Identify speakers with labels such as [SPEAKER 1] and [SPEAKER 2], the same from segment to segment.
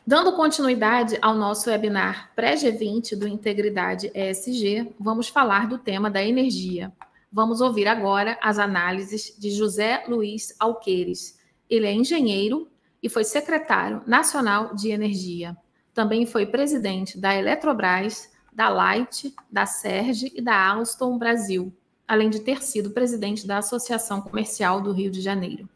[SPEAKER 1] Dando continuidade ao nosso webinar pré-G20 do Integridade ESG, vamos falar do tema da energia. Vamos ouvir agora as análises de José Luiz Alqueires. Ele é engenheiro e foi secretário nacional de energia. Também foi presidente da Eletrobras, da Light, da Serge e da Alstom Brasil, além de ter sido presidente da Associação Comercial do Rio de Janeiro.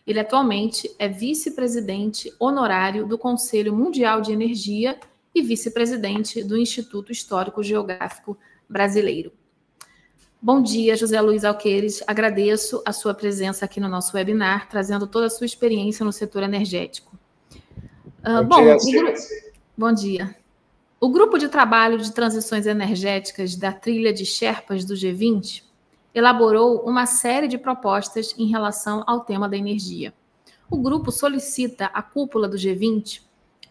[SPEAKER 1] Ele atualmente é vice-presidente honorário do Conselho Mundial de Energia e vice-presidente do Instituto Histórico Geográfico Brasileiro. Bom dia, José Luiz Alqueires. Agradeço a sua presença aqui no nosso webinar, trazendo toda a sua experiência no setor energético. Bom dia. O Grupo de Trabalho de Transições Energéticas da Trilha de Sherpas do G20 elaborou uma série de propostas em relação ao tema da energia. O grupo solicita à cúpula do G20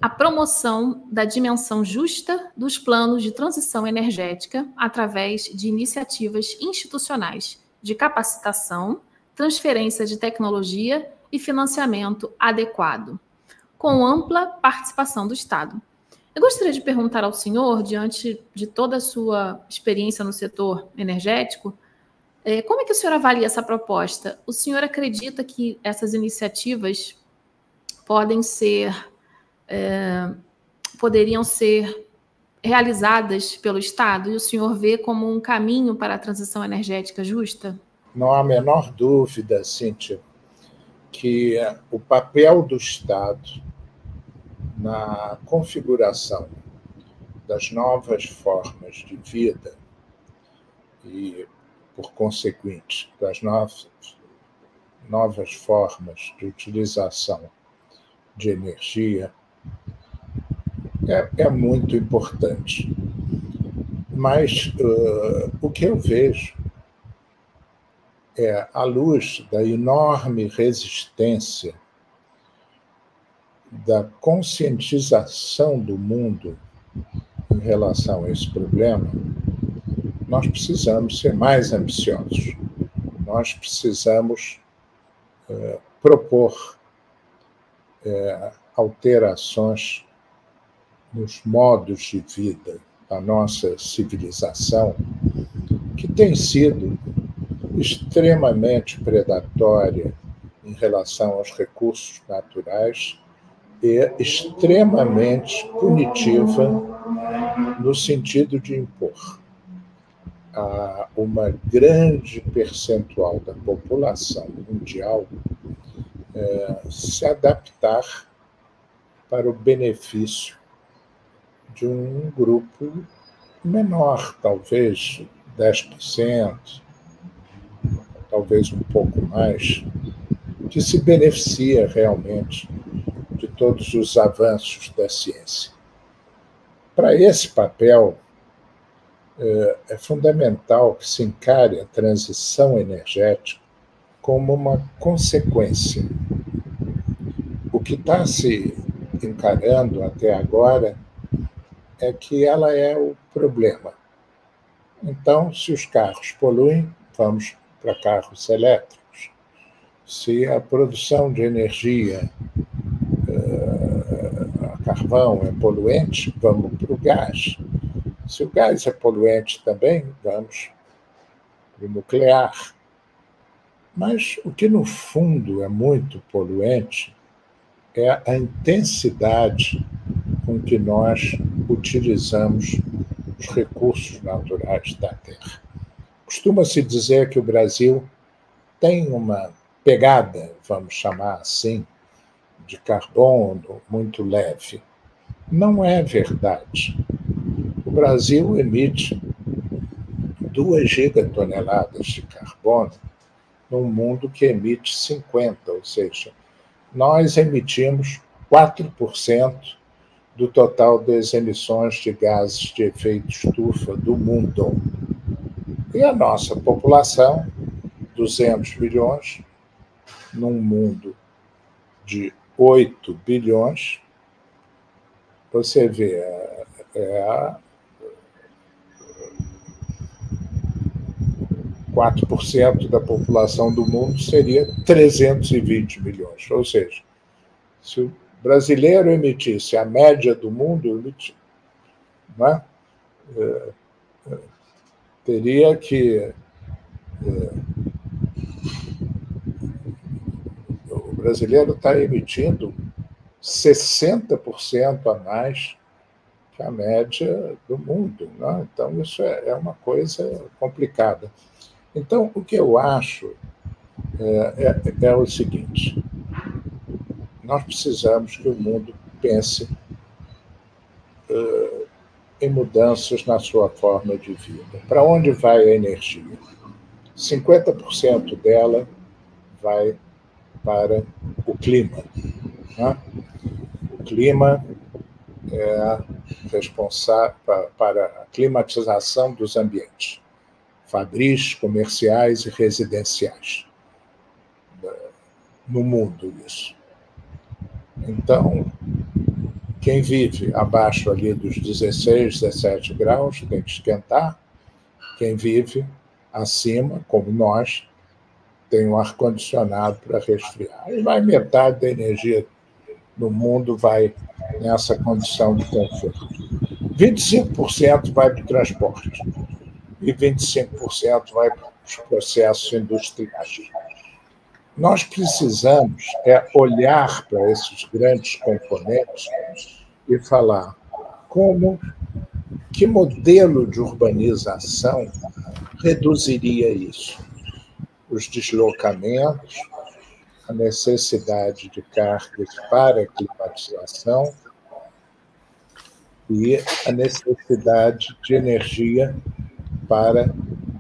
[SPEAKER 1] a promoção da dimensão justa dos planos de transição energética através de iniciativas institucionais de capacitação, transferência de tecnologia e financiamento adequado, com ampla participação do Estado. Eu gostaria de perguntar ao senhor, diante de toda a sua experiência no setor energético, como é que o senhor avalia essa proposta? O senhor acredita que essas iniciativas poderiam ser realizadas pelo Estado e o senhor vê como um caminho para a transição energética justa?
[SPEAKER 2] Não há a menor dúvida, Cíntia, que o papel do Estado na configuração das novas formas de vida e, por conseguinte, das novas formas de utilização de energia é muito importante. Mas o que eu vejo é, à luz da enorme resistência da conscientização do mundo em relação a esse problema, nós precisamos ser mais ambiciosos. Nós precisamos propor alterações nos modos de vida da nossa civilização, que tem sido extremamente predatória em relação aos recursos naturais e extremamente punitiva no sentido de impor a uma grande percentual da população mundial se adaptar para o benefício de um grupo menor, talvez 10%, talvez um pouco mais, que se beneficia realmente de todos os avanços da ciência. Para esse papel, é fundamental que se encare a transição energética como uma consequência. O que está se encarando até agora é que ela é o problema. Então, se os carros poluem, vamos para carros elétricos. Se a produção de energia a carvão é poluente, vamos para o gás. Se o gás é poluente também, vamos para o nuclear. Mas o que, no fundo, é muito poluente é a intensidade com que nós utilizamos os recursos naturais da Terra. Costuma-se dizer que o Brasil tem uma pegada, vamos chamar assim, de carbono muito leve. Não é verdade. O Brasil emite 2 gigatoneladas de carbono num mundo que emite 50, ou seja, nós emitimos 4% do total das emissões de gases de efeito estufa do mundo. E a nossa população, 200 milhões, num mundo de 8 bilhões, você vê, 4% da população do mundo seria 320 milhões. Ou seja, se o brasileiro emitisse a média do mundo, né? Teria que... O brasileiro está emitindo 60% a mais que a média do mundo, né? Então, isso é uma coisa complicada. Então, o que eu acho é o seguinte: nós precisamos que o mundo pense em mudanças na sua forma de vida. Para onde vai a energia? 50% dela vai para o clima, né? O clima é responsável para a climatização dos ambientes, fabris, comerciais e residenciais. No mundo, isso. Então, quem vive abaixo ali dos 16, 17 graus tem que esquentar. Quem vive acima, como nós, tem um ar-condicionado para resfriar. E vai metade da energia no mundo vai nessa condição de conforto. 25% vai para o transporte e 25% vai para os processos industriais. Nós precisamos olhar para esses grandes componentes e falar que modelo de urbanização reduziria isso? Os deslocamentos, a necessidade de cargas para a climatização e a necessidade de energia para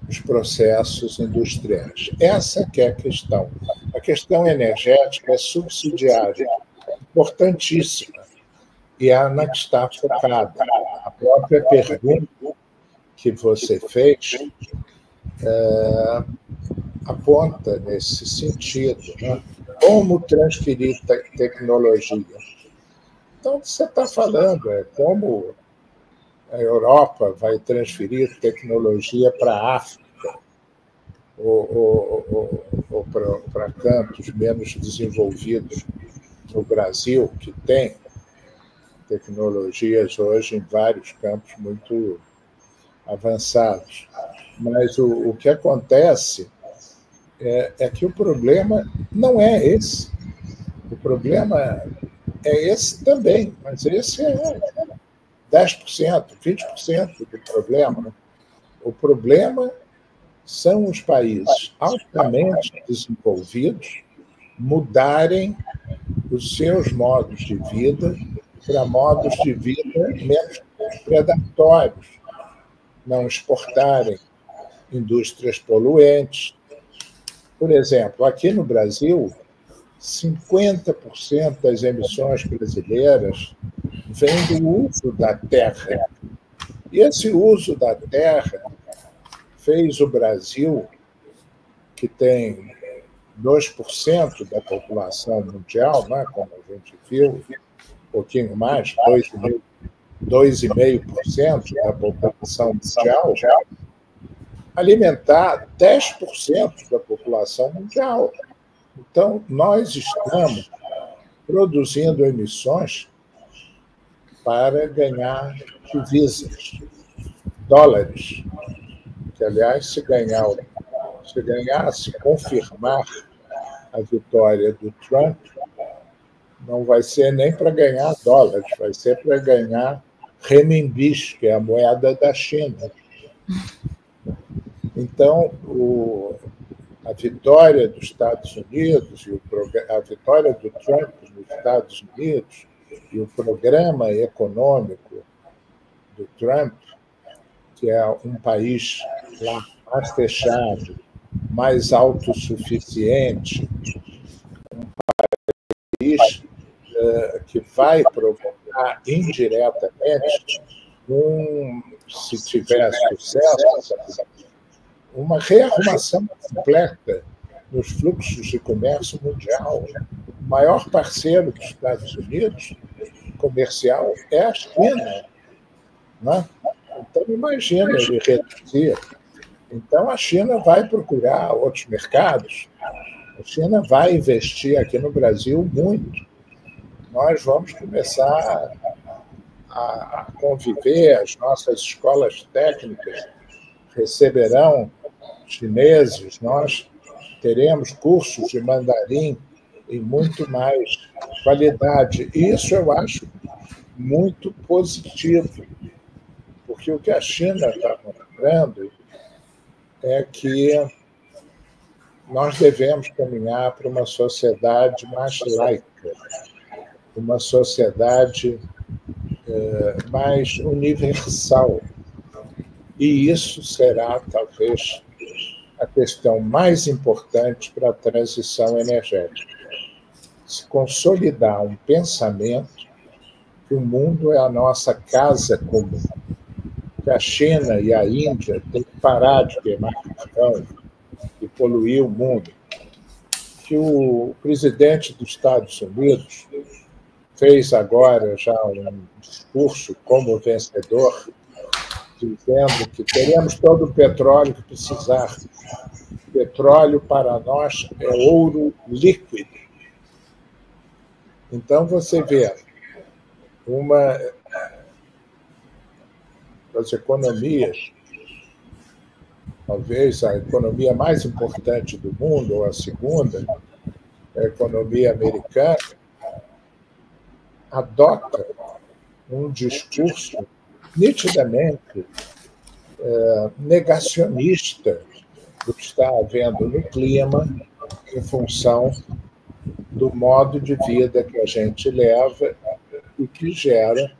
[SPEAKER 2] os processos industriais. Essa que é a questão. A questão energética é subsidiária, importantíssima, e é na que está focada. A própria pergunta que você fez aponta nesse sentido, né? Como transferir tecnologia? Então, você está falando como a Europa vai transferir tecnologia para a África ou para campos menos desenvolvidos no Brasil, que tem tecnologias hoje em vários campos muito avançados. Mas o que acontece é que o problema não é esse. O problema é esse também, mas esse é 10%, 20% do problema. O problema são os países altamente desenvolvidos mudarem os seus modos de vida para modos de vida menos predatórios, não exportarem indústrias poluentes. Por exemplo, aqui no Brasil, 50% das emissões brasileiras vem do uso da terra. E esse uso da terra fez o Brasil, que tem 2% da população mundial, né, como a gente viu, um pouquinho mais, 2,5% da população mundial, alimentar 10% da população mundial. Então, nós estamos produzindo emissões para ganhar divisas, dólares, que, aliás, se confirmar a vitória do Trump, não vai ser nem para ganhar dólares, vai ser para ganhar renminbis, que é a moeda da China. Então, a vitória dos Estados Unidos, a vitória do Trump nos Estados Unidos e o programa econômico do Trump, que é um país lá mais fechado, mais autossuficiente, um país que vai provocar indiretamente, se tiver sucesso, uma rearrumação completa nos fluxos de comércio mundial. O maior parceiro dos Estados Unidos comercial é a China, né? Então, imagina ele reduzir. Então, a China vai procurar outros mercados. A China vai investir aqui no Brasil muito. nós vamos começar a conviver, as nossas escolas técnicas receberão chineses, nós teremos cursos de mandarim em muito mais qualidade. Isso eu acho muito positivo, porque o que a China está mostrando é que nós devemos caminhar para uma sociedade mais laica, uma sociedade mais universal. E isso será, talvez, a questão mais importante para a transição energética. Se consolidar um pensamento que o mundo é a nossa casa comum, que a China e a Índia têm que parar de queimar carvão e poluir o mundo, que o presidente dos Estados Unidos fez agora já um discurso como vencedor, dizendo que teremos todo o petróleo que precisar. Petróleo para nós é ouro líquido. Então, você vê das economias, talvez a economia mais importante do mundo, ou a segunda, a economia americana, adota um discurso nitidamente negacionista do que está havendo no clima em função do modo de vida que a gente leva e que gera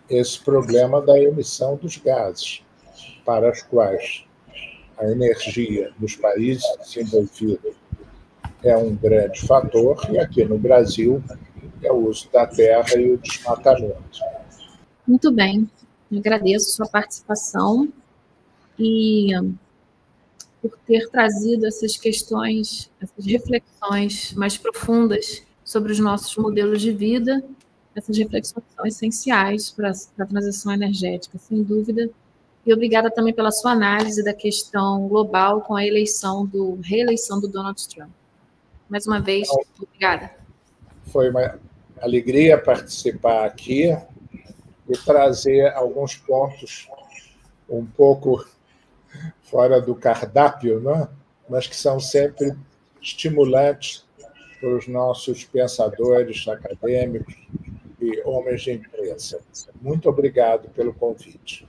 [SPEAKER 2] esse problema da emissão dos gases, para os quais a energia nos países desenvolvidos é um grande fator, e aqui no Brasil é o uso da terra e o desmatamento.
[SPEAKER 1] Muito bem, eu agradeço a sua participação e por ter trazido essas questões, essas reflexões mais profundas sobre os nossos modelos de vida. Essas reflexões são essenciais para a transição energética, sem dúvida. E obrigada também pela sua análise da questão global com a reeleição do Donald Trump. Mais uma vez, obrigada.
[SPEAKER 2] Foi uma alegria participar aqui e trazer alguns pontos um pouco fora do cardápio, né? Mas que são sempre estimulantes para os nossos pensadores acadêmicos e homens de imprensa. Muito obrigado pelo convite.